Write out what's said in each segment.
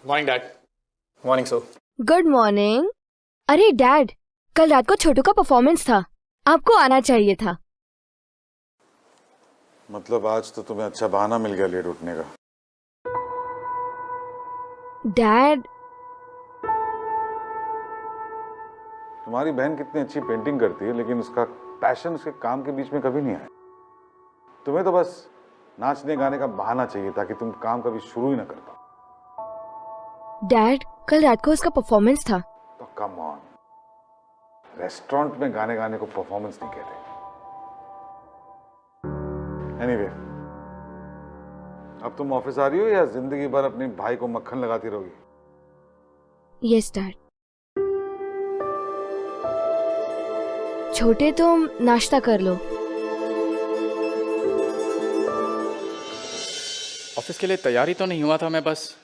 Morning dad. Morning so. Good morning. अरे dad, कल रात को छोटू का परफॉर्मेंस था, आपको आना चाहिए था। मतलब आज तो तुम्हें अच्छा बहाना मिल गया लेट उठने का। डैड, तुम्हारी बहन कितनी अच्छी पेंटिंग करती है, लेकिन उसका पैशन उसके काम के बीच में कभी नहीं आया। तुम्हें तो बस नाचने गाने का बहाना चाहिए ताकि तुम काम कभी शुरू ही ना कर पाओ। डैड कल रात को उसका परफॉर्मेंस था। तो कम ऑन, रेस्टोरेंट में गाने गाने को परफॉर्मेंस नहीं कहते। एनीवे, अब तुम ऑफिस आ रही हो या जिंदगी भर अपने भाई को मक्खन लगाती रहोगी? Yes dad. छोटे तुम नाश्ता कर लो। ऑफिस के लिए तैयारी तो नहीं हुआ था मैं, बस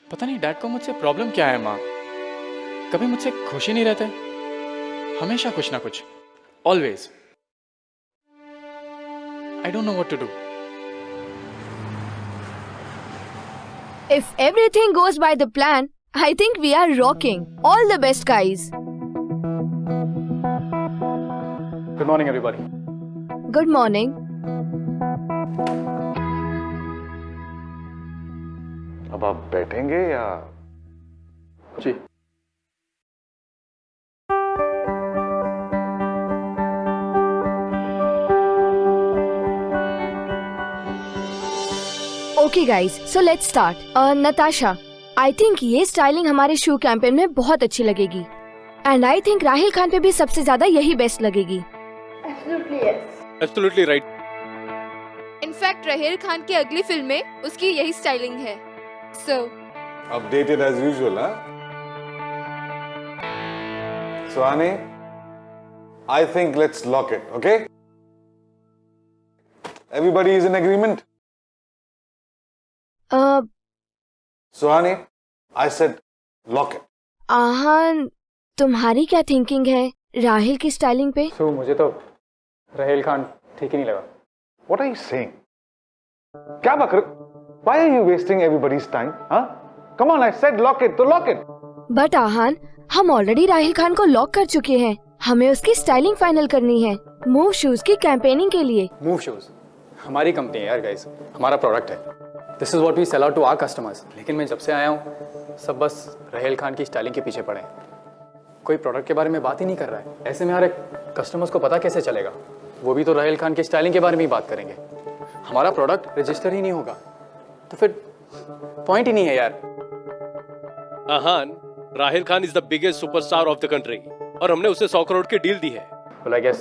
पता नहीं डैड को मुझसे प्रॉब्लम क्या है। माँ कभी मुझसे खुश ही नहीं रहते, हमेशा कुछ ना कुछ, always. I don't know what to do. If everything goes by the plan, I think we are rocking. All the best, guys. Good morning everybody. Good morning. अब आप बैठेंगे या? जी। Okay guys, so let's start. Natasha, I think ये styling हमारे शू campaign में बहुत अच्छी लगेगी। And I think Rahil Khan पे भी सबसे ज्यादा यही बेस्ट लगेगी। Absolutely yes. Absolutely right. In fact Rahil Khan की अगली फिल्म में उसकी यही स्टाइलिंग है। So अपडेटेड एज यूजुअल, हाँ? सुहानी, I think let's lock it, okay? Everybody is in agreement? Suhani, I said lock it. आहान, तुम्हारी क्या थिंकिंग है राहिल की स्टाइलिंग पे? सो मुझे तो राहिल खान ठीक ही नहीं लगा। What are you saying? क्या बक रहे? Why are you wasting everybody's time? Huh? Come on, I said lock it, तो lock it. बट आहान, हम ऑलरेडी राहिल खान को लॉक कर चुके हैं, हमें उसकी स्टाइलिंग फाइनल करनी है मूव शूज की कैंपेनिंग के लिए। मूव शूज हमारी कंपनी है यार गाइस, हमारा प्रोडक्ट है। This is what we sell out to our customers. लेकिन मैं जब से आया हूँ सब बस राहिल खान की स्टाइलिंग के पीछे पड़े हैं, कोई प्रोडक्ट के बारे में बात ही नहीं कर रहा है। ऐसे में हमारे कस्टमर्स को पता कैसे चलेगा? वो भी तो राहिल खान की स्टाइलिंग के बारे में ही बात करेंगे। हमारा प्रोडक्ट रजिस्टर ही नहीं होगा तो फिर पॉइंट ही नहीं है यार। Aahan, Rahil Khan is the biggest superstar of the country और हमने उसे 100 करोड़ की डील दी है। well, I guess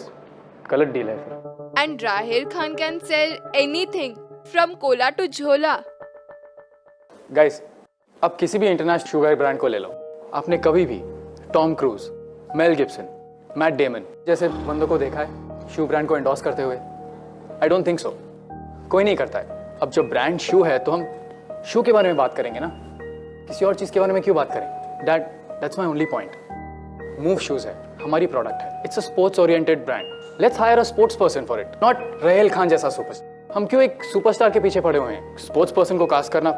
गलत डील है फिर। and Rahil Khan can sell anything from cola to झोला। गाइस, अब किसी भी इंटरनेशनल शुगर ब्रांड को ले लो, आपने कभी भी Tom cruise, Mel Gibson, Matt Damon जैसे बंदों को देखा है शू ब्रांड को एंडोर्स करते हुए? आई डोंट थिंक सो, कोई नहीं करता है। अब जो ब्रांड शू है तो हम शू के बारे में बात करेंगे ना, किसी और चीज के बारे में क्यों बात करें? That's my only point. Move shoes है, हमारी प्रोडक्ट है, it's a sports oriented brand. Let's hire a sports person for it, not Rahil Khan जैसा सुपरस्टार। हम क्यों एक सुपरस्टार के पीछे पड़े हुए हैं? स्पोर्ट्स पर्सन को कास्ट करना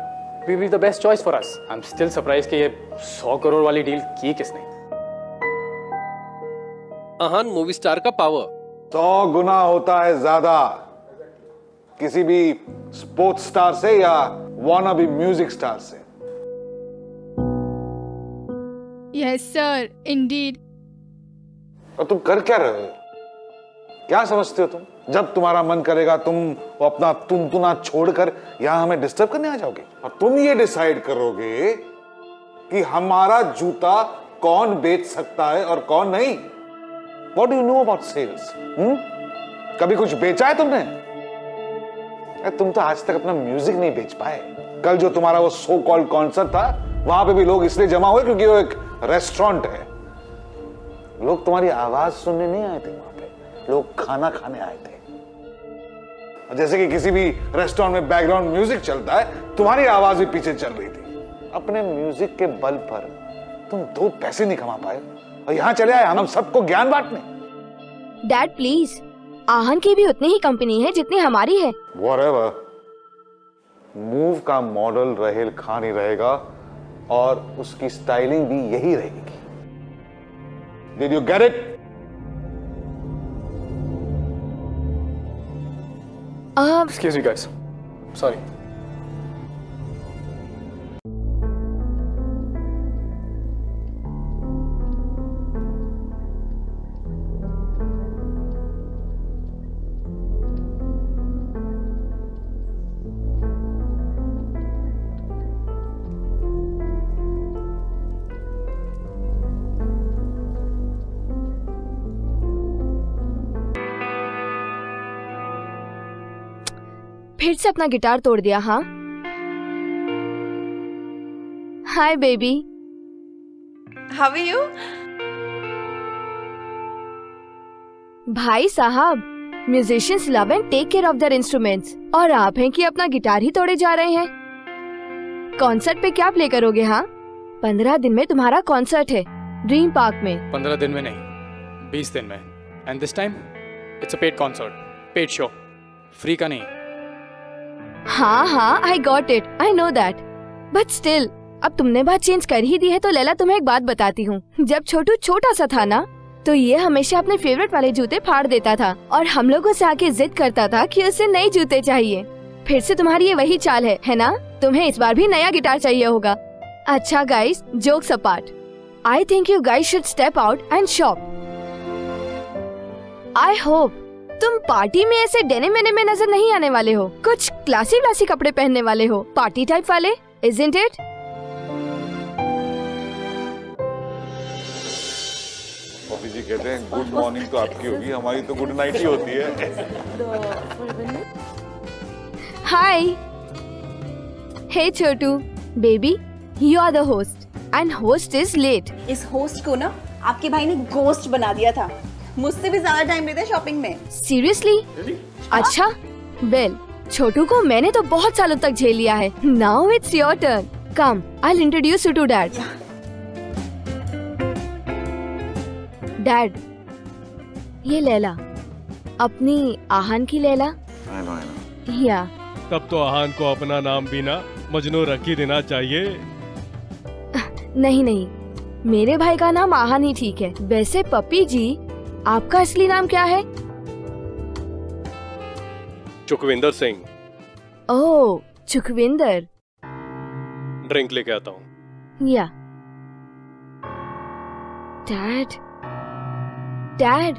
will be the best choice for us. I'm still surprised कि ये 100 करोड़ वाली डील की किसने? आहान, मूवी स्टार का पावर 100 गुना होता है ज्यादा किसी भी स्पोर्ट्स स्टार से या वाना भी म्यूजिक स्टार से। Yes sir, indeed. और तुम कर क्या रहे हो? क्या समझते हो तुम? जब तुम्हारा मन करेगा तुम वो अपना तुनतुना छोड़कर यहां हमें डिस्टर्ब करने आ जाओगे और तुम ये डिसाइड करोगे कि हमारा जूता कौन बेच सकता है और कौन नहीं। What do you know about sales? कभी कुछ बेचा है तुमने? तुम तो आज तक अपना म्यूजिक नहीं बेच पाए। कल जो तुम्हारा वो सो कॉल्ड कॉन्सर्ट था, वहां पे भी लोग इसलिए जमा हुए क्योंकि वो एक रेस्टोरेंट है। लोग तुम्हारी आवाज सुनने नहीं आए थे वहां पे, लोग खाना खाने आए थे। जैसे कि किसी भी रेस्टोरेंट में बैकग्राउंड म्यूजिक चलता है, तुम्हारी आवाज भी पीछे चल रही थी। अपने म्यूजिक के बल पर तुम 2 पैसे नहीं कमा पाए और यहां चले आए हम सबको ज्ञान बांटने। डैड प्लीज, आहान की भी उतनी ही कंपनी है जितनी हमारी है। Whatever. मूव का मॉडल राहिल खान ही रहेगा और उसकी स्टाइलिंग भी यही रहेगी। Did you get it? Excuse me guys, sorry. फिर से अपना गिटार तोड़ दिया, हाँ? Hi baby. How are you? भाई साहब, musicians love and take care of their instruments, और आप हैं कि अपना गिटार ही तोड़े जा रहे हैं। कॉन्सर्ट पे क्या प्ले करोगे? हाँ, 15 दिन में तुम्हारा कॉन्सर्ट है ड्रीम पार्क में। 15 दिन में नहीं, 20 दिन में। And this time it's a paid concert, paid show, free का नहीं। हाँ हाँ, I got it, I know that, but still अब तुमने बात चेंज कर ही दी है तो लैला तुम्हें एक बात बताती हूँ। जब छोटू छोटा सा था ना, तो ये हमेशा अपने फेवरेट वाले जूते फाड़ देता था और हम लोगों से आके जिद करता था कि उसे नए जूते चाहिए। फिर से तुम्हारी ये वही चाल है ना? तुम्हें इस बार भी नया गिटार चाहिए होगा। अच्छा guys, jokes apart, I think you guys should step out and shop. I hope तुम पार्टी में ऐसे डेनिम में नजर नहीं आने वाले हो, कुछ क्लासी कपड़े पहनने वाले हो, पार्टी टाइप वाले, isn't it? पॉपी जी कहते हैं गुड मॉर्निंग तो आपकी होगी, हमारी तो गुड नाइट ही होती है। Hi, hey Chhotu baby, you are the host and host is late. इस होस्ट को ना आपके भाई ने गोस्ट बना दिया था। मुझसे भी ज्यादा टाइम लेते हैं शॉपिंग में। सीरियसली? अच्छा, वेल, छोटू को मैंने तो बहुत सालों तक झेल लिया है। Now it's your turn. Come, I will introduce you to dad. Dad, ये लैला, अपनी आहान की लैला। I know. या तब तो आहान को अपना नाम भी ना मजनू रख ही देना चाहिए। नहीं, मेरे भाई का नाम आहान ही ठीक है। वैसे पपी जी, आपका असली नाम क्या है? चुकविंदर सिंह। ओह, चुकविंदर। ड्रिंक लेके आता हूँ। या dad, dad,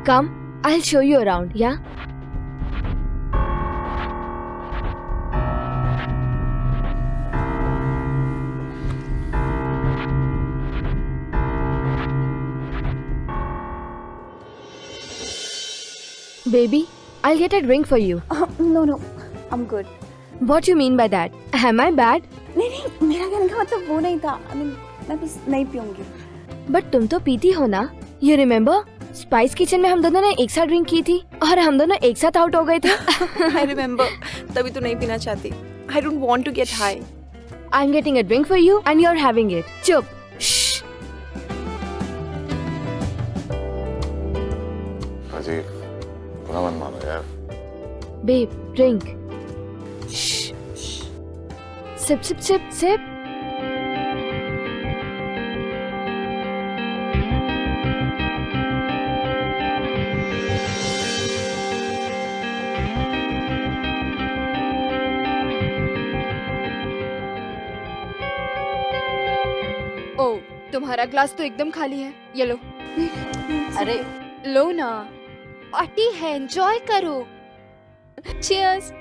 come, I will show you around. या baby, I'll get a drink for you. No, I'm good. What you mean by that? Am I bad? नहीं, मेरा कहने का मतलब वो नहीं था। I mean, मैं बस नहीं पीऊंगी। But तुम तो पीती हो ना? You remember? स्पाइस किचन में हम दोनों ने एक साथ ड्रिंक की थी और हम दोनों एक साथ आउट हो गए थे। I remember. तभी तो नहीं पीना चाहती। I don't want to get high. I'm getting a drink for you and you're having it. चुप। Shh. अजीब, बुरा मत मानो यार। Babe, drink. Shh. Sip, sip, sip, sip. ओ, तुम्हारा ग्लास तो एकदम खाली है, ये लो। अरे लो ना, पार्टी है, एंजॉय करो। चीयर्स।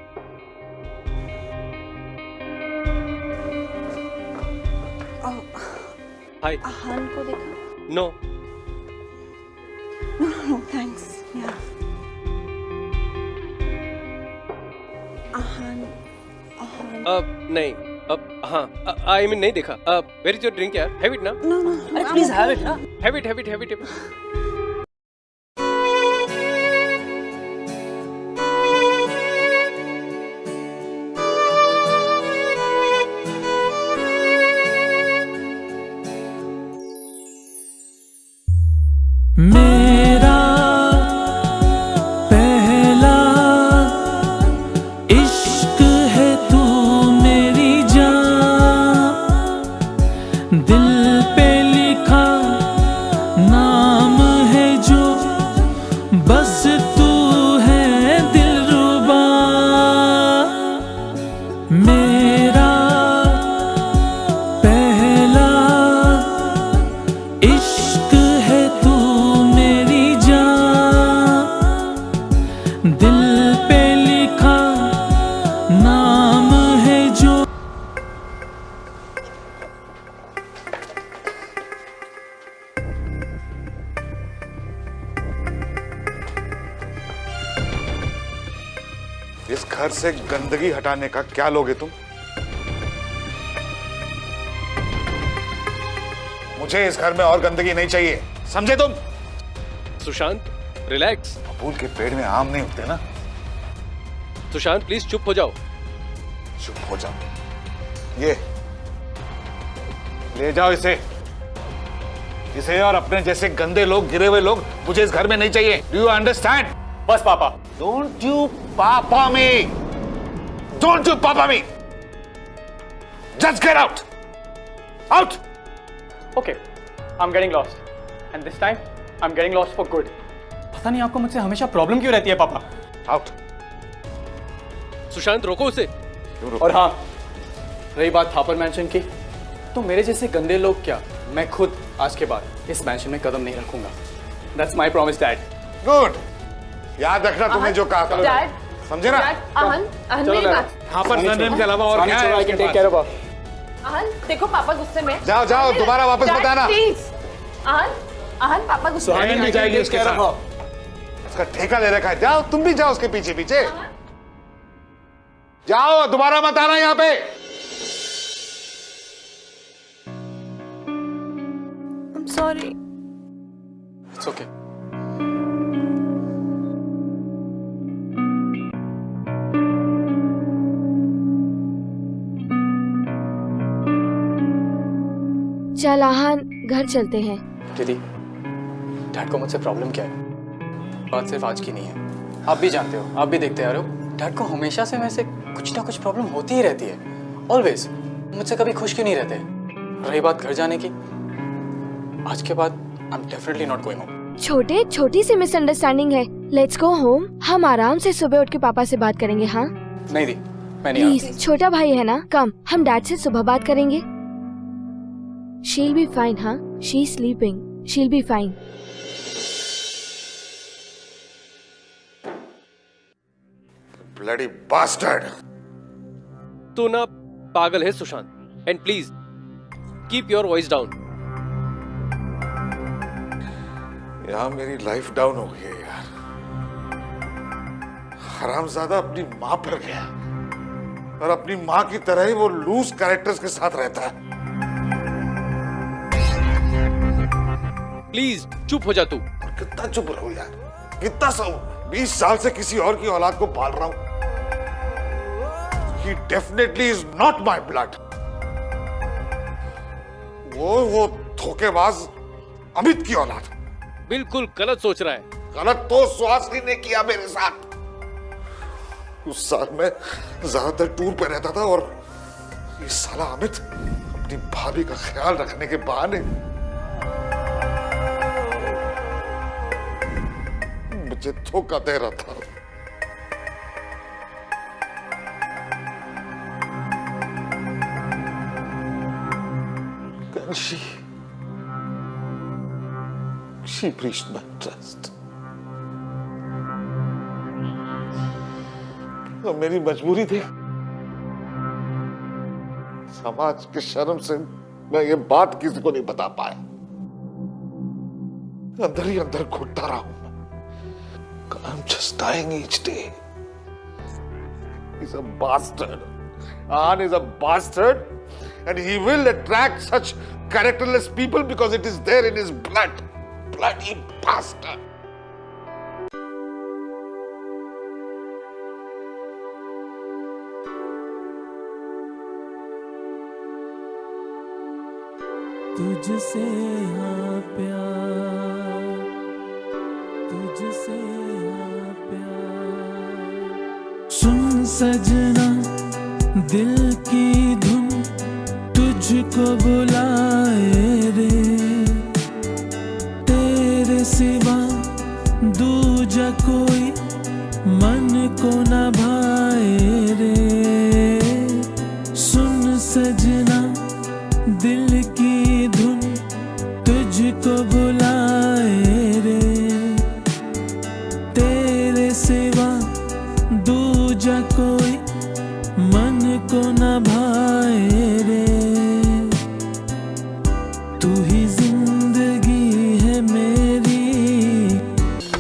हाय। आहान को देखा? नो। No, thanks. Yeah. आहान नहीं, हाँ, आई मीन नहीं देखा। वेयर इज योर ड्रिंक यार? हैव इट ना। No. Please have it, ना। Have it. मेरा पहला इश्क है तू मेरी जान। दिल पे लिखा नाम है जो। इस घर से गंदगी हटाने का क्या लोगे तुम? मुझे इस घर में और गंदगी नहीं चाहिए, समझे तुम? सुशांत रिलैक्स। फूल के पेड़ में आम नहीं उगते ना। सुशांत प्लीज चुप हो जाओ। चुप हो जाओ। ये ले जाओ इसे और अपने जैसे गंदे लोग, गिरे हुए लोग मुझे इस घर में नहीं चाहिए। Do you understand? बस पापा। Don't you papa me, don't you papa me, just get out, out. Okay, I am getting lost and this time I am getting lost for good. पता नहीं आपको मुझसे हमेशा प्रॉब्लम क्यों रहती है पापा। आउट। सुशांत रोको उसे। और हाँ, रही बात थापर मैंशन की, तो मेरे जैसे गंदे लोग क्या, मैं खुद आज के बाद इस मैंशन में कदम नहीं रखूंगा। That's my promise dad. Good, याद रखना तुमने जो कहा था, डैड, समझे ना? आहन मेरी बात। यहाँ पर सरनेम के अलावा और क्या है? I can take care of. Aahan देखो पापा गुस्से में। जाओ जाओ, दोबारा वापस मत आना। प्लीज आहन पापा गुस्से में। सुहानी भी जाएगी उसके साथ। उसका ठेका ले रखा है। जाओ, तुम भी जाओ उसके पीछे पीछे। जाओ, दोबारा मत आना यहाँ पे। I'm sorry. It's okay. चल आहन घर चलते हैं। दीदी, डैड को मुझसे प्रॉब्लम क्या है? बात सिर्फ आज की नहीं है, आप भी जानते हो, आप भी देखते आ रहे हो। डैड को हमेशा से मेरे से कुछ ना कुछ प्रॉब्लम होती ही रहती है, ऑलवेज। मुझसे कभी खुश क्यों नहीं रहते? रही बात घर जाने की, आज के बाद I am definitely not going home. छोटी सी मिसअंडरस्टैंडिंग है, लेट्स गो होम। हम आराम से सुबह उठ के पापा से बात करेंगे। हाँ नहीं दी, मैं नहीं आ रहा। प्लीज, छोटा भाई है ना, कम हम डैड से सुबह बात करेंगे। She'll be fine. हाँ, she is sleeping, she'll be fine. Bloody bastard. तू ना पागल है Sushant, and please keep your voice down. यहां मेरी लाइफ डाउन हो गई है यार। हरामजादा अपनी मां पर गया और अपनी मां की तरह ही वो लूज कैरेक्टर्स के साथ रहता है। प्लीज चुप हो जा तू। और कितना चुप रहूं यार, कितना सहूं? 20 साल से किसी और की औलाद को पाल रहा हूं। He definitely is not my blood. वो धोखेबाज अमित की औलाद। बिल्कुल गलत सोच रहा है। गलत तो सुहासिनी ने किया मेरे साथ। उस साल मैं ज्यादातर टूर पे रहता था और ये साला अमित अपनी भाभी का ख्याल रखने के बहाने मुझे धोखा दे रहा था। She breached my trust. तो मेरी मजबूरी थी, समाज के शर्म से मैं ये बात किसी को नहीं बता पाया। अंदर ही अंदर घुटता रहा हूं। I'm just dying each day. He's a bastard. Ahan is a bastard, and he will attract such characterless people because it is there in his blood. Bloody bastard. तुझसे हाँ प्यार, तुझसे हाँ प्यार। सुन सजना दिल की धुन तुझको बुलाए रे, तेरे सिवा दूजा कोई मन को न भाए रे। सुन सजना दिल की धुन तुझको बुलाए रे, तेरे सिवा को न भाए रे, तू ही जिंदगी है मेरी।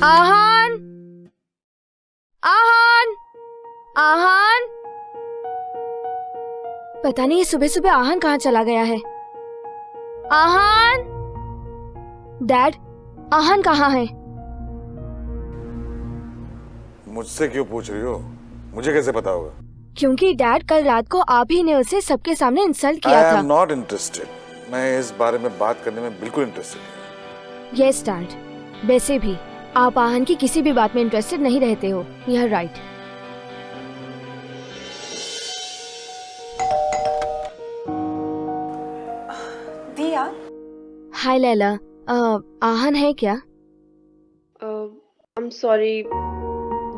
आहान, आहान, आहान। पता नहीं ये सुबह सुबह आहान कहाँ चला गया है। आहान, डैड, आहान कहाँ है? मुझसे क्यों पूछ रही हो? मुझे कैसे पता होगा? क्योंकि डैड कल रात को आप ही ने उसे सबके सामने इंसल्ट किया I था। am not interested. मैं इस बारे में बात करने में बिल्कुल इंटरेस्टेड नहीं। यस डैड, वैसे भी आप आहान की किसी भी बात में इंटरेस्टेड नहीं रहते हो। यह राइट। दिया, हाय लैला, आहान है क्या? I'm sorry,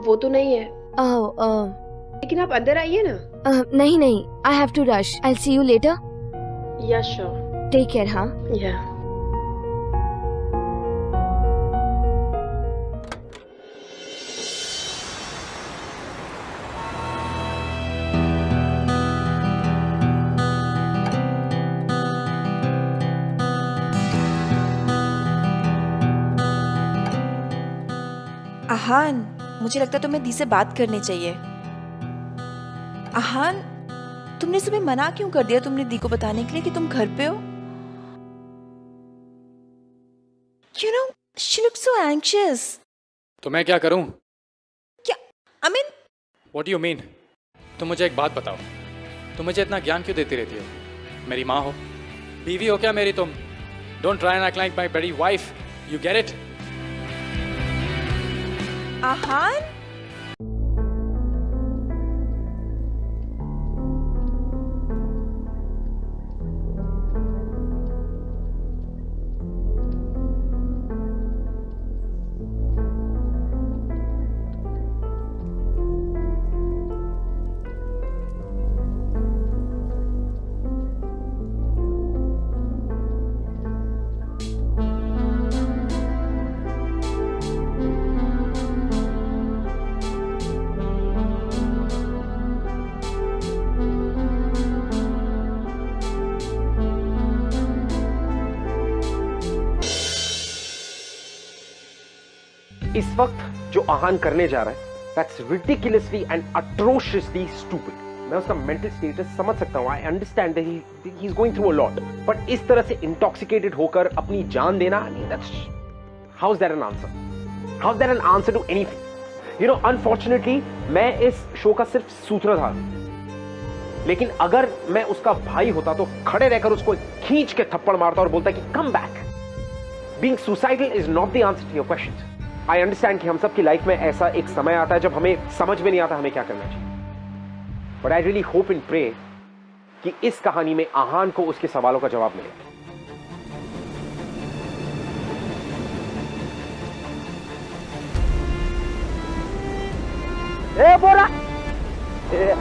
वो तो नहीं है, लेकिन आप अंदर आइए ना। नहीं नहीं, I have to rush. I see you later. Yeah sure, take care. हाँ, या। आहान, मुझे लगता है तुम्हें दी से बात करनी चाहिए। आहान, तुमने सुबह मना क्यों कर दिया तुमने दी को बताने के लिए कि तुम घर पे हो? You know, she looks so anxious. तो मैं क्या करूं? क्या? I mean, What do you mean? तुम मुझे एक बात बताओ, तुम मुझे इतना ज्ञान क्यों देती रहती हो? मेरी माँ हो, बीवी हो क्या मेरी तुम? Don't try and act like my bloody wife. You get it? आहान, इस वक्त जो आहान करने जा रहा है that's ridiculously and atrociously stupid. मैं उसका मेंटल स्टेटस समझ सकता हूँ. I understand that he is going through a lot, but इस तरह से इंटॉक्सिकेटेड होकर अपनी जान देना, I mean that's, how is that an answer? How is that an answer to anything? You know, unfortunately मैं इस शो का सिर्फ सूत्रधार हूं, लेकिन अगर मैं उसका भाई होता तो खड़े रहकर उसको खींच के थप्पड़ मारता और बोलता कि come back. Being suicidal is not the answer to your question. I understand कि हम सबकी लाइफ में ऐसा एक समय आता है जब हमें समझ में नहीं आता हमें क्या करना चाहिए, but I really hope and pray कि इस कहानी में आहान को उसके सवालों का जवाब मिले. ए बोरा,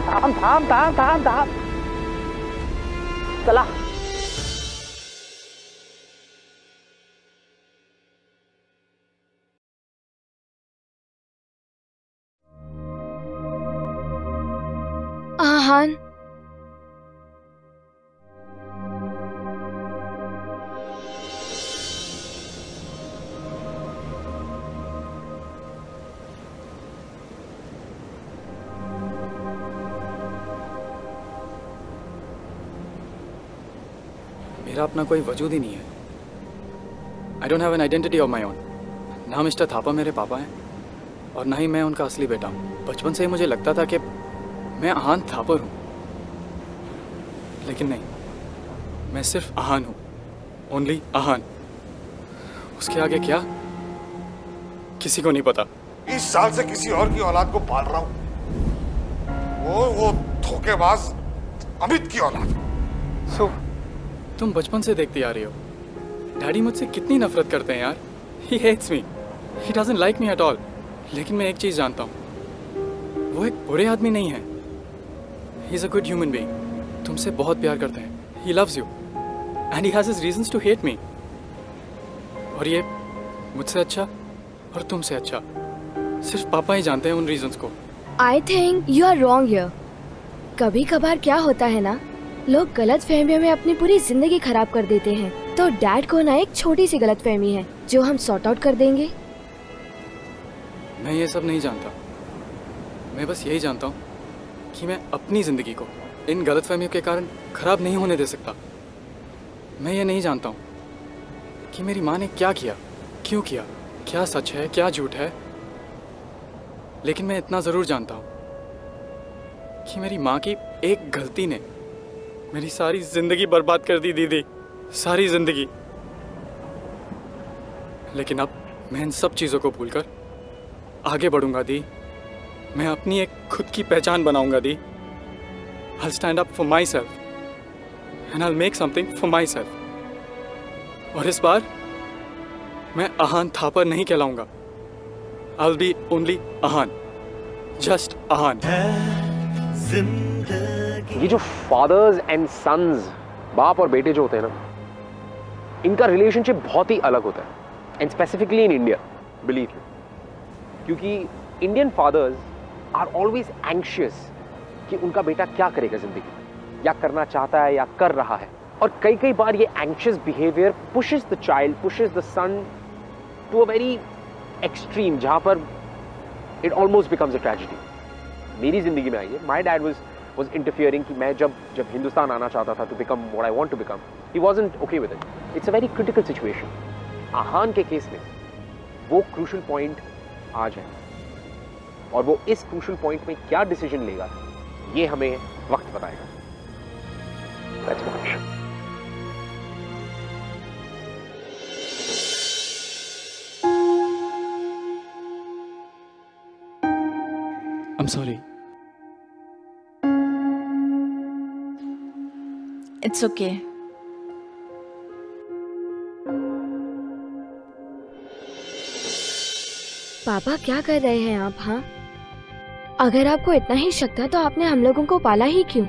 थाम थाम थाम थाम थाम, चला. आहान, मेरा अपना कोई वजूद ही नहीं है. आई don't have an identity of my own. ना मिस्टर थापा मेरे पापा हैं और ना ही मैं उनका असली बेटा हूँ. बचपन से ही मुझे लगता था कि मैं आहान थापर हूँ, लेकिन नहीं, मैं सिर्फ आहान हूँ. ओनली आहान. उसके आगे क्या, किसी को नहीं पता. 20 साल से किसी और की औलाद को पाल रहा हूं. वो धोखेबाज अमित की औलाद. So, तुम बचपन से देखती आ रही हो. डैडी मुझसे कितनी नफरत करते हैं यार. He hates me. He doesn't like me at all. लेकिन मैं एक चीज़ जानता हूँ, वो एक बुरे आदमी नहीं है. He is a good human being. तुमसे बहुत प्यार करते हैं. He loves you. And he has his reasons to hate me. और ये मुझसे अच्छा और तुमसे अच्छा सिर्फ पापा ही जानते हैं उन रीजंस को. I think you are wrong here. कभी कभार क्या होता है ना, लोग गलत फहमियों में अपनी पूरी जिंदगी खराब कर देते हैं। तो डैड को ना एक छोटी सी गलत फहमी है जो हम सॉर्ट आउट कर देंगे। मैं ये सब नहीं जानता। मैं बस यही जानता हूँ कि मैं अपनी ज़िंदगी को इन गलतफहमियों के कारण ख़राब नहीं होने दे सकता। मैं ये नहीं जानता हूँ कि मेरी माँ ने क्या किया, क्यों किया, क्या सच है, क्या झूठ है। लेकिन मैं इतना ज़रूर जानता हूँ कि मेरी माँ की एक गलती ने मेरी सारी ज़िंदगी बर्बाद कर दी दीदी, सारी ज़िंदगी। लेकिन अब मैं इन सब चीज़ों को भूलकर आगे बढ़ूंगा दी। मैं अपनी एक खुद की पहचान बनाऊंगा दी। I'll stand up for myself and I'll make something for myself। और इस बार मैं आहान थापर नहीं कहलाऊंगा। I'll be only Ahaan, just आहान। ये जो फादर्स एंड सन्स, बाप और बेटे जो होते हैं ना, इनका रिलेशनशिप बहुत ही अलग होता है, and specifically in India, believe me. क्योंकि Indian fathers are always anxious कि उनका बेटा क्या करेगा जिंदगी में, या करना चाहता है या कर रहा है। और कई कई बार ये anxious behaviour pushes the child, pushes the son to a very extreme, जहां पर it almost becomes a tragedy. मेरी जिंदगी में आई है, माई डैड was interfering कि मैं जब हिंदुस्तान आना चाहता था to become what I want to become, he wasn't okay with it. It's a very critical situation. आहान के केस में वो crucial point आज है, और वो इस crucial point में क्या decision लेगा ये हमें वक्त बताएगा। Let's watch. I'm sorry। It's okay. पापा क्या कर रहे हैं आप? हाँ, अगर आपको इतना ही शक था तो आपने हम लोगों को पाला ही क्यों?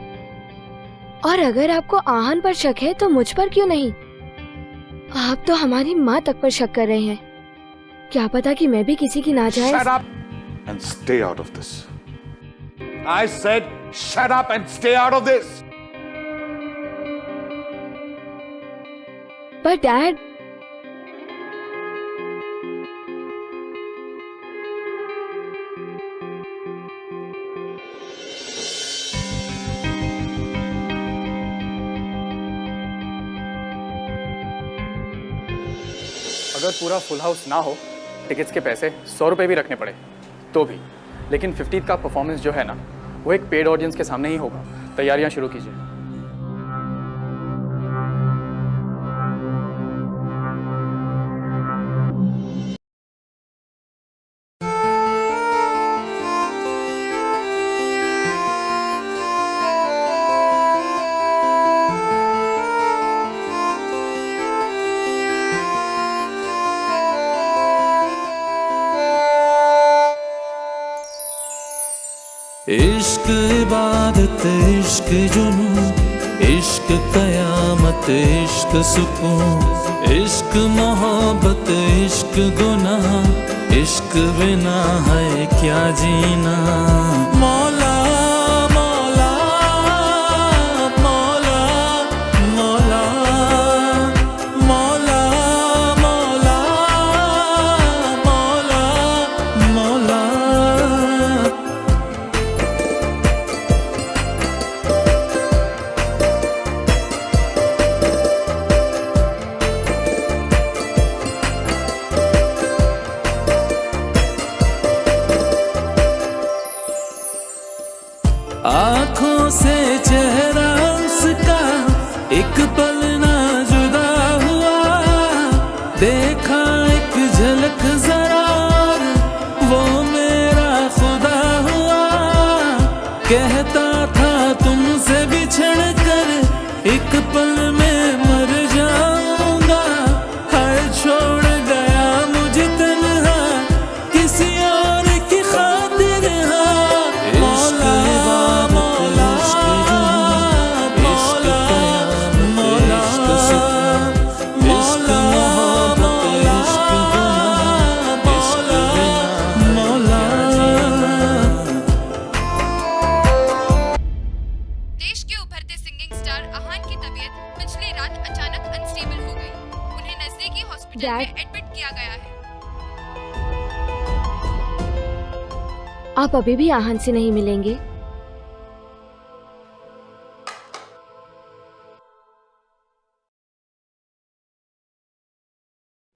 और अगर आपको आहान पर शक है तो मुझ पर क्यों नहीं? आप तो हमारी माँ तक पर शक कर रहे हैं। क्या पता कि मैं भी किसी की नाजायज। Shut up and stay out of this. I said shut up and stay out of this. पर डैड, अगर पूरा फुल हाउस ना हो, टिकट्स के पैसे 100 रुपये भी रखने पड़े तो भी, लेकिन 50th का परफॉर्मेंस जो है ना, वो एक पेड ऑडियंस के सामने ही होगा। तैयारियां शुरू कीजिए। इश्क इबादत, इश्क जुनून, इश्क कयामत, इश्क सुकून, इश्क मोहब्बत, इश्क गुनाह, इश्क बिना है क्या जीना। मौला मौला मौला मौला मौला मौला मौला मौला। आँखों से चेहरा उसका एक पल ना जुदा हुआ, देखा एक झलक जरा और वो मेरा खुदा हुआ। कहता था तुमसे बिछड़ कर एक पल में मर जाऊंगा, हर छोड़ गया मुझे तन्हा किसी और की खातिर। हाँ डैड एडमिट किया गया है। आप अभी भी आहन से नहीं मिलेंगे?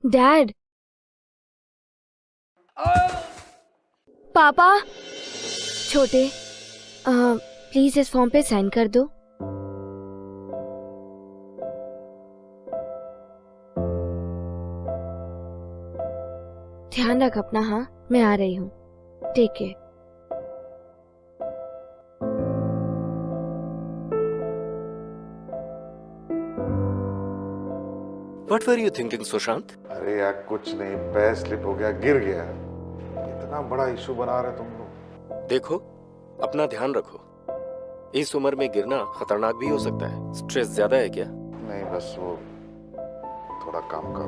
डैड, पापा, छोटे, प्लीज इस फॉर्म पे साइन कर दो। ध्यान रख अपना। हाँ, मैं आ रही हूँ। Take care. What were you thinking, Sushant? अरे यार कुछ नहीं, पैर स्लिप हो गया, गिर गया। इतना बड़ा इशू बना रहे तुम लोग। देखो, अपना ध्यान रखो। इस उम्र में गिरना खतरनाक भी हो सकता है। स्ट्रेस ज्यादा है क्या? नहीं, बस वो थोड़ा काम का।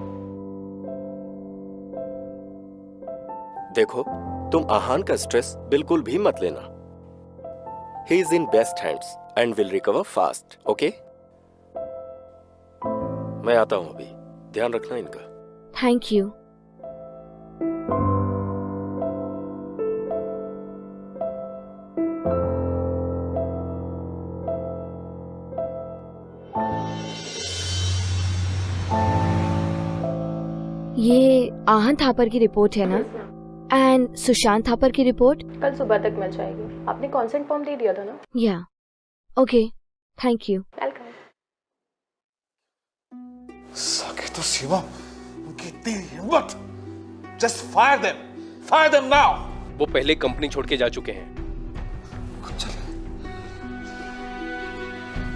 देखो, तुम आहान का स्ट्रेस बिल्कुल भी मत लेना। He is in best hands and will recover fast. Okay? मैं आता हूँ अभी। ध्यान रखना इनका। Thank you. ये आहन थापर की रिपोर्ट है ना? एंड सुशांत थापर की रिपोर्ट कल सुबह तक मिल जाएगी। आपने कॉन्सेंट फॉर्म दे दिया था ना? या ओके, थैंक यू। वेलकम। सके तो सीमा, उनकी इतनी हिम्मत। Just fire them now. वो पहले कंपनी छोड़ के जा चुके हैं।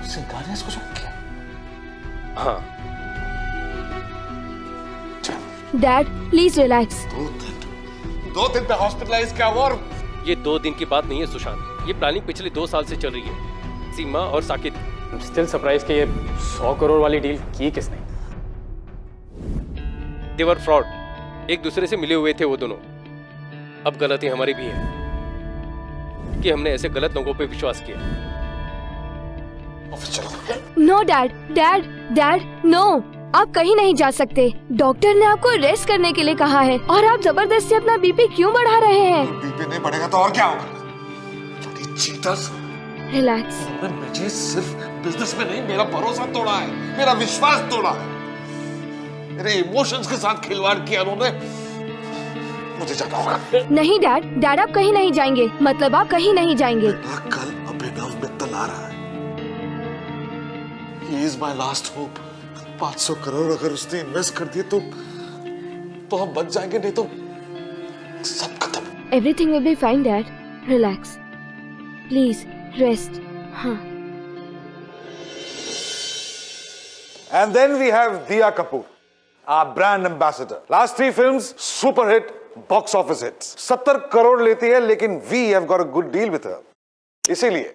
सिंघार ने इसको शक किया। हाँ। Dad please relax. 2 दिन पे हॉस्पिटलाइज क्या हुआ? और ये 2 दिन की बात नहीं है सुशांत, ये प्लानिंग पिछले 2 साल से चल रही है। सीमा और साकिब। स्टिल सरप्राइज कि ये 100 करोड़ वाली डील की किसने? दे वर फ्रॉड। एक दूसरे से मिले हुए थे वो दोनों। अब गलती हमारी भी है कि हमने ऐसे गलत लोगों पे विश्वास किया। ऑफिस चलो। No dad, dad, dad, no. आप कहीं नहीं जा सकते। डॉक्टर ने आपको रेस्ट करने के लिए कहा है और आप जबरदस्ती अपना बीपी क्यों बढ़ा रहे हैं? बीपी नहीं बढ़ेगा तो और क्या होगा? Bloody cheaters। रिलैक्स। उन्होंने मुझे सिर्फ बिजनेस में नहीं, मेरा भरोसा तोड़ा है, मेरा विश्वास तोड़ा है, मेरे इमोशंस के साथ खिलवाड़ किया उन्होंने। मुझे जाना होगा। नहीं डैड, डैड आप कहीं नहीं जाएंगे। मतलब आप कहीं नहीं जाएंगे। कल अभिनव मित्तल आ रहा है। He is my last hope। 500 crore अगर उसने इन्वेस्ट कर दिए तो हम बच जाएंगे, नहीं तो सब खत्म। Everything will be fine dad. Relax please, rest. हाँ। And then we have Diya Kapoor, our brand ambassador. Last 3 films, super hit, box office hits. 70 crore लेती है, लेकिन we have got a good deal with her. इसीलिए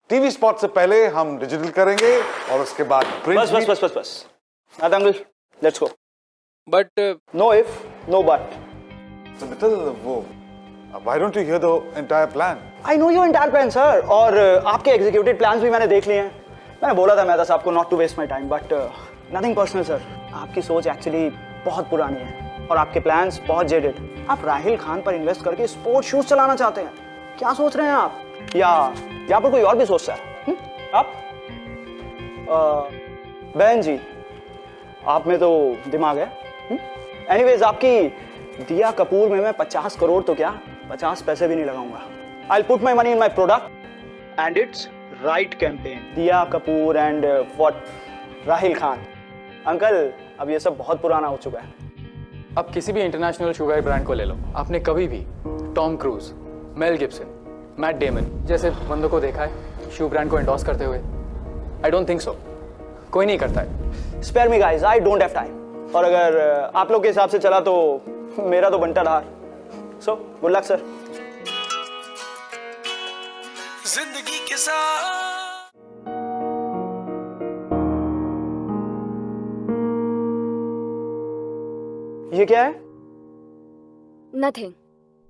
TV spot से पहले हम digital करेंगे और उसके बाद बस बस बस बस बस uncle, let's go. But no if no but. So Mittal, वो why don't you hear the entire plan? I know your entire plan sir, और आपके एग्जीक्यूटिव प्लान्स भी मैंने देख लिए हैं। मैंने बोला था मेहता साहब को not to waste my time, but nothing personal sir. आपकी सोच एक्चुअली बहुत पुरानी है और आपके प्लान्स बहुत जेडेड। आप राहिल खान पर इन्वेस्ट करके स्पोर्ट शूज चलाना चाहते हैं। क्या सोच रहे हैं आप? या पर कोई और भी सोचता है? आप बहन जी, आप में तो दिमाग है। एनीवेज, आपकी दिया कपूर में मैं 50 करोड़ तो क्या 50 पैसे भी नहीं लगाऊंगा। I'll put my money in my product and its right campaign. दिया Kapoor and what Rahil Khan. Uncle, अब ये सब बहुत पुराना हो चुका है। अब किसी भी इंटरनेशनल शुगर ब्रांड को ले लो, आपने कभी भी Tom cruise, Mel Gibson, Matt Damon जैसे बंदों को देखा है शू ब्रांड को एंडोर्स करते हुए? I don't think so. कोई नहीं करता है। Spare me guys, I don't have time. और अगर आप लोग के हिसाब से चला तो मेरा तो बंटा हार। So good luck sir. जिंदगी के साथ ये क्या है? Nothing,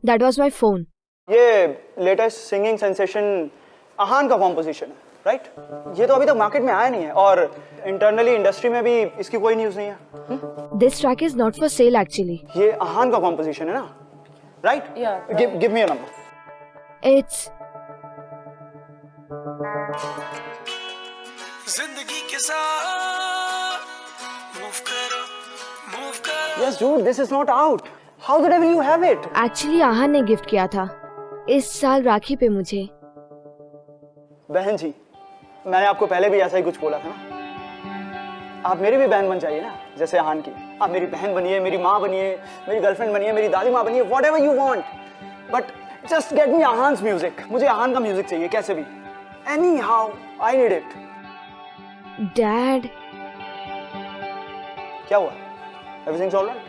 that was my phone. ये लेटेस्ट सिंगिंग सेंसेशन आहान का कॉम्पोजिशन है। राइट? ये तो अभी तक मार्केट में आया नहीं है और इंटरनली इंडस्ट्री में भी इसकी कोई न्यूज नहीं है. This track is not for sale actually. ये आहान का कॉम्पोजिशन है ना, right? Give me a number. It's जिंदगी के साथ मूव करो. Yes, dude, this is not out. How the devil you have it? Actually Aahan ने गिफ्ट किया था इस साल राखी पे मुझे. बहन जी, मैंने आपको पहले भी ऐसा ही कुछ बोला था ना. आप मेरी भी बहन बन जाइए ना, जैसे आहान की. आप मेरी बहन बनिए, मेरी माँ बनिए, मेरी गर्लफ्रेंड बनिए, मेरी दादी माँ बनिए, whatever you want. But just get me Aahan's music. मुझे आहान का म्यूजिक चाहिए कैसे भी. Anyhow, I need it. Dad. क्या हुआ? Everything's all right?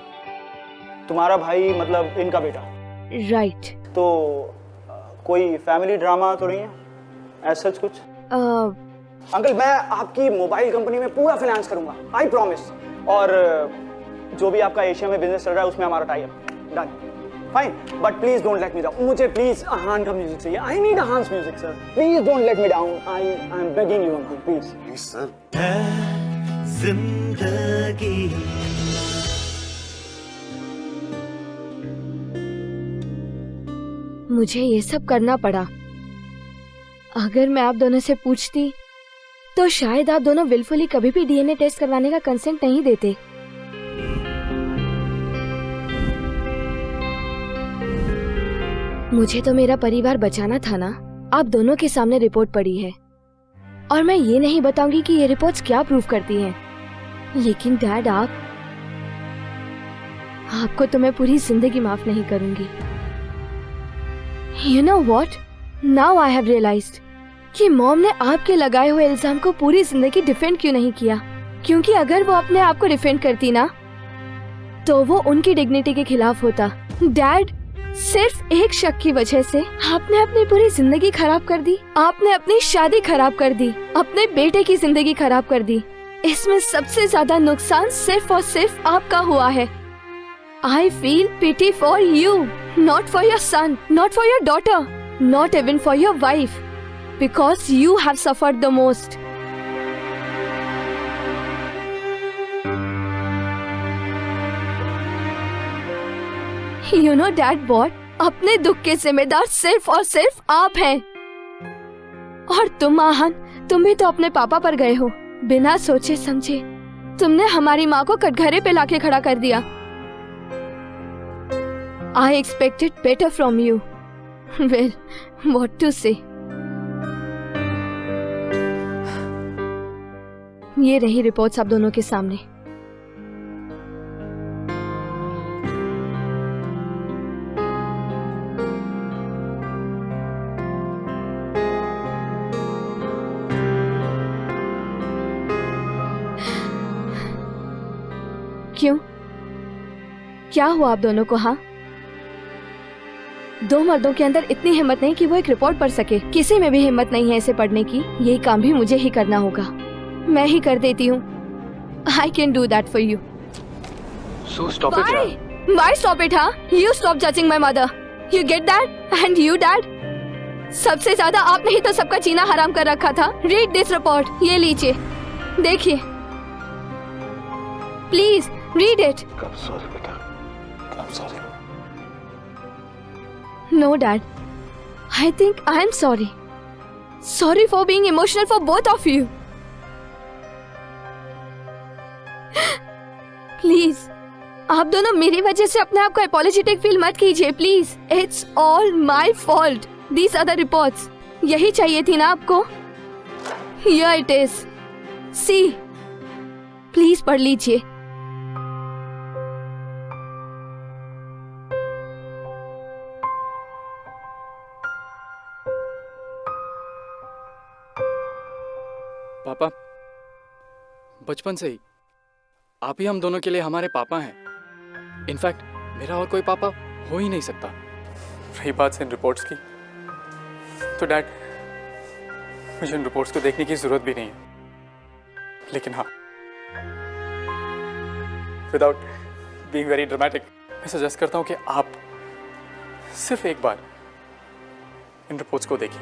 तुम्हारा भाई मतलब इनका बेटा. राइट. तो कोई फैमिली ड्रामा तो नहीं है? ऐसा कुछ? अंकल, मैं आपकी मोबाइल कंपनी में पूरा फाइनेंस करूंगा, आई प्रॉमिस. और जो भी आपका एशिया में बिजनेस चल रहा है उसमें हमारा tie up. Done. Fine. But please don't let me down. मुझे प्लीज आहान का म्यूजिक चाहिए. I need Aahan's music sir. Please don't let me down. I am begging you uncle, please. Please sir. जिंदगी मुझे ये सब करना पड़ा. अगर मैं आप दोनों से पूछती तो शायद आप दोनों विलफुली कभी भी डीएनए टेस्ट करवाने का कंसेंट नहीं देते. मुझे तो मेरा परिवार बचाना था ना. आप दोनों के सामने रिपोर्ट पड़ी है और मैं ये नहीं बताऊंगी कि ये रिपोर्ट्स क्या प्रूव करती हैं. लेकिन डैड, आपको तो मैं पूरी जिंदगी माफ नहीं करूंगी. You know what? Now I have realized कि मॉम ने आपके लगाए हुए इल्जाम को पूरी जिंदगी डिफेंड क्यों नहीं किया. क्योंकि अगर वो अपने आप को डिफेंड करती ना तो वो उनकी डिग्निटी के खिलाफ होता. डैड, सिर्फ एक शक की वजह से आपने अपनी पूरी जिंदगी खराब कर दी. आपने अपनी शादी खराब कर दी, अपने बेटे की जिंदगी खराब कर दी. इसमें सबसे ज्यादा नुकसान सिर्फ और सिर्फ आपका हुआ है. I feel pity for you, not for your son, not for your daughter, not even for your wife, because you have suffered the most. You know Dad what? अपने दुख के जिम्मेदार सिर्फ और सिर्फ आप हैं. और तुम आहान, तुम भी तो अपने पापा पर गए हो. बिना सोचे समझे तुमने हमारी माँ को कटघरे पे लाके खड़ा कर दिया. I expected better from you. Well, what to say? ये रही रिपोर्ट्स आप दोनों के सामने. क्यों? क्या हुआ आप दोनों को? हाँ, दो मर्दों के अंदर इतनी हिम्मत नहीं कि वो एक रिपोर्ट पढ़ सके. किसी में भी हिम्मत नहीं है इसे पढ़ने की. यही काम भी मुझे ही करना होगा. मैं ही कर देती हूँ. I can do that for you. So stop it. Why? Why stop it? हाँ? You stop judging my mother. You get that? And you, Dad? सबसे ज्यादा आपने ही तो सबका जीना हराम कर रखा था. Read this report. ये लीजिए, देखिए. Please read it. I'm sorry बेटा. I'm sorry. No, Dad. I think I am sorry. Sorry for being emotional for both of you. Please, आप दोनों मेरी वजह से अपने आप को apologetic फील मत कीजिए. Please, it's all my fault. These are the reports. यही चाहिए थी ना आपको? Here it is. See. Please पढ़ लीजिए. पापा, बचपन से ही आप ही हम दोनों के लिए हमारे पापा हैं. इनफैक्ट मेरा और कोई पापा हो ही नहीं सकता. रही बात इन रिपोर्ट्स की, तो डैड, मुझे इन रिपोर्ट्स को देखने की जरूरत भी नहीं है. लेकिन हाँ, विदाउट बीइंग वेरी ड्रामेटिक, मैं सजेस्ट करता हूँ कि आप सिर्फ एक बार इन रिपोर्ट्स को देखिए.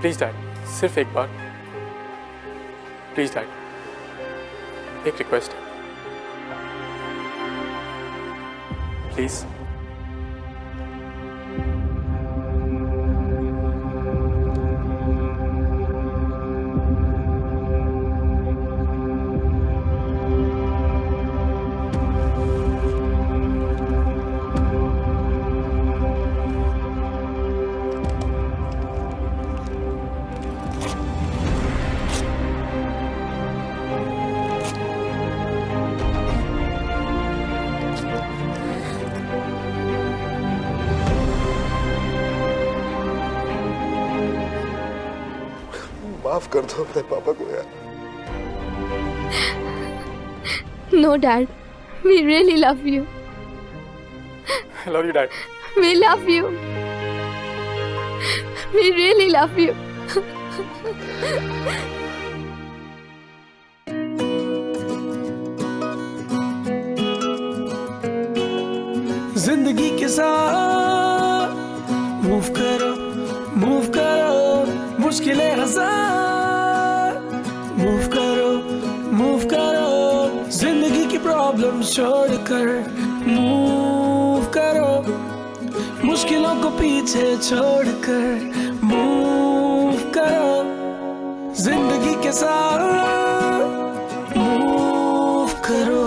प्लीज डैड, सिर्फ एक बार प्लीज डैड, एक रिक्वेस्ट है प्लीज। माफ कर दो अपने पापा को यार। No dad, we really love you. I love you dad. We love you, we really love you. जिंदगी के साथ मूव करो मुश्किलें हजार। मूव करो जिंदगी की प्रॉब्लम छोड़कर। मूव करो मुश्किलों को पीछे छोड़कर। मूव करो जिंदगी के साथ। मूव करो।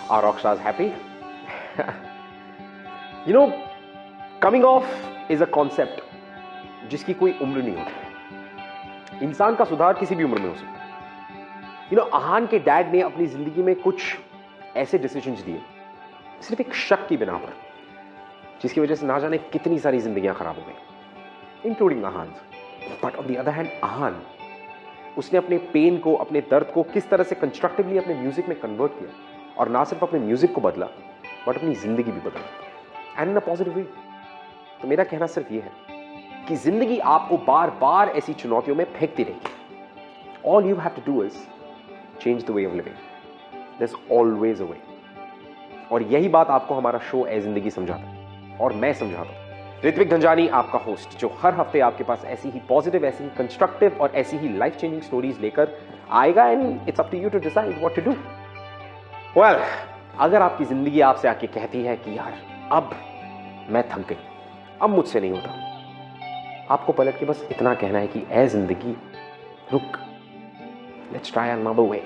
Are rock stars happy? You know, coming off is a concept जिसकी कोई उम्र नहीं होती। इंसान का सुधार किसी भी उम्र में हो सकता है। आहान के डैड ने अपनी जिंदगी में कुछ ऐसे डिसीजंस दिए सिर्फ एक शक की बिना पर, जिसकी वजह से ना जाने कितनी सारी जिंदगियां खराब हो गई, including Aahan. But on the other hand Aahan, उसने अपने पेन को, अपने दर्द को किस तरह से कंस्ट्रक्टिवली अपने म्यूजिक में कन्वर्ट किया, और ना सिर्फ अपने म्यूजिक को बदला बट अपनी जिंदगी भी बदला, and in a positive way. तो मेरा कहना सिर्फ ये है कि जिंदगी आपको बार बार ऐसी चुनौतियों में फेंकती रहेगी। All you have to do is change the way of living. There is always a way. और यही बात आपको हमारा शो ए जिंदगी समझाता है, और मैं समझाता हूं। ऋत्विक धनजानी आपका होस्ट, जो हर हफ्ते आपके पास ऐसी ही पॉजिटिव, ऐसी ही कंस्ट्रक्टिव और ऐसी ही लाइफ चेंजिंग स्टोरीज लेकर आएगा, and it's up to you to decide what to do. Well, अगर आपकी जिंदगी आपसे आके कहती है कि यार अब मैं थक गई, अब मुझसे नहीं होता, आपको पलट के बस इतना कहना है कि ए जिंदगी रुक, लेट्स ट्राई अनदर वे।